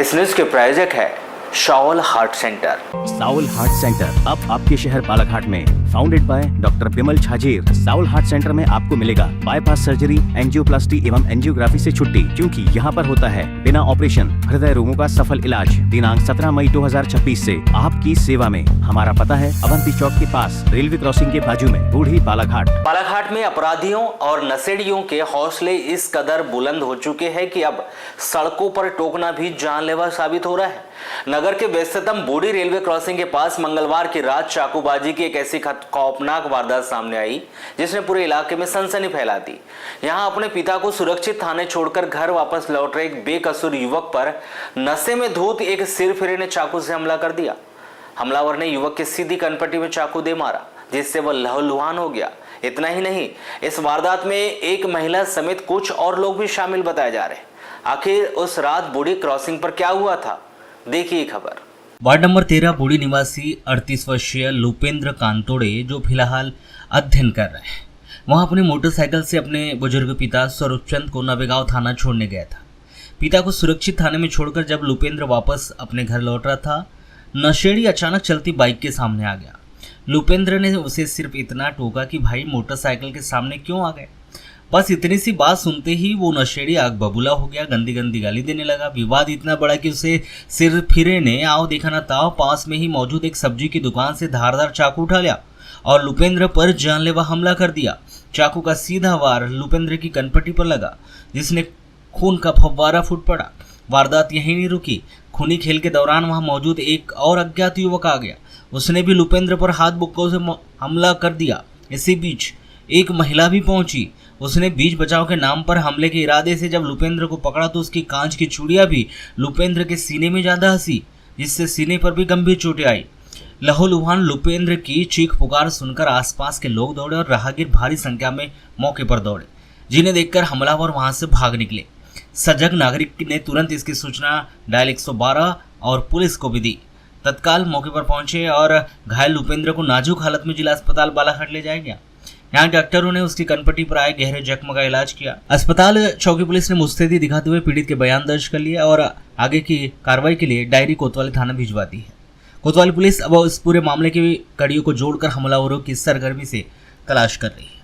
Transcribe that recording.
इस न्यूज के प्रायोजक है SAAOL heart centre. SAAOL heart centre अब आपके शहर बालाघाट में, founded by doctor Bimal Chhajer. SAAOL heart centre में आपको मिलेगा बाईपास सर्जरी, एंजियोप्लास्टी एवं एंजियोग्राफी से छुट्टी, क्योंकि यहाँ पर होता है बिना ऑपरेशन हृदय रोगों का सफल इलाज। दिनांक 17 मई 2026 से आपकी सेवा में। हमारा पता है अवंती चौक के पास, रेलवे क्रॉसिंग के बाजू में, बूढ़ी बालाघाट। बालाघाट में अपराधियों और नशेड़ियों के हौसले इस कदर बुलंद हो चुके हैं कि अब सड़कों पर टोकना भी जानलेवा साबित हो रहा है। नगर के व्यस्ततम बूढ़ी रेलवे क्रॉसिंग के पास मंगलवार की रात चाकूबाजी की एक ऐसी खौफनाक वारदात सामने आई जिसने पूरे इलाके में सनसनी फैला दी। यहां अपने पिता को सुरक्षित थाने छोड़कर घर वापस लौट रहे एक बेकसूर युवक पर नशे में धूत एक सिरफिरे ने चाकू से हमला कर दिया। हमलावर ने युवक की सीधी कनपट्टी में चाकू दे मारा, जिससे वह लहूलुहान हो गया। इतना ही नहीं, इस वारदात में एक महिला समेत कुछ और लोग भी शामिल बताए जा रहे हैं। आखिर उस रात बूढ़ी क्रॉसिंग पर क्या हुआ था, देखिए खबर। वार्ड नंबर 13 बूढ़ी निवासी 38 वर्षीय लुपेंद्र कांतोड़े जो फिलहाल अध्ययन कर रहे हैं, वहां अपनी मोटरसाइकिल से अपने बुजुर्ग पिता स्वरूपचंद को नवेगांव थाना छोड़ने गया था। पिता को सुरक्षित थाने में छोड़कर जब लुपेंद्र वापस अपने घर लौट रहा था, नशेड़ी अचानक चलती बाइक के सामने आ गया। लुपेंद्र ने उसे सिर्फ इतना टोका कि भाई मोटरसाइकिल के सामने क्यों आ गए। बस इतनी सी बात सुनते ही वो नशेड़ी आग बबूला हो गया, गंदी गंदी गाली देने लगा। विवाद इतना बड़ा कि उसे सिर फिरे ने आओ देखा ना ताओ पास में ही मौजूद एक सब्जी की दुकान से धारदार चाकू उठा लिया और लुपेंद्र पर जानलेवा हमला कर दिया। चाकू का सीधा वार लुपेंद्र की कनपट्टी पर लगा, जिसने खून का फव्वारा फूट पड़ा। वारदात यहीं नहीं रुकी, खूनी खेल के दौरान वहां मौजूद एक और अज्ञात युवक आ गया। उसने भी लुपेंद्र पर हाथ बुक्कों से हमला कर दिया। इसी बीच एक महिला भी पहुंची। उसने बीच बचाव के नाम पर हमले के इरादे से जब लुपेंद्र को पकड़ा तो उसकी कांच की चूड़ियां भी लुपेंद्र के सीने में ज्यादा हंसी, जिससे सीने पर भी गंभीर चोटें आई। लहूलुहान लुपेंद्र की चीख पुकार सुनकर आसपास के लोग दौड़े और राहगीर भारी संख्या में मौके पर दौड़े, जिन्हें देखकर हमलावर वहां से भाग निकले। सजग नागरिक ने तुरंत इसकी सूचना डायल 112 और पुलिस को भी दी। तत्काल मौके पर पहुंचे और घायल लुपेंद्र को नाजुक हालत में जिला अस्पताल बालाघाट ले जाया गया। यहाँ डॉक्टरों ने उसकी कनपट्टी पर आए गहरे जख्म का इलाज किया। अस्पताल चौकी पुलिस ने मुस्तैदी दिखाते हुए पीड़ित के बयान दर्ज कर लिया और आगे की कार्रवाई के लिए डायरी कोतवाली थाना भिजवा दी है। कोतवाली पुलिस अब इस पूरे मामले की कड़ियों को जोड़कर हमलावरों की सरगर्मी से तलाश कर रही है।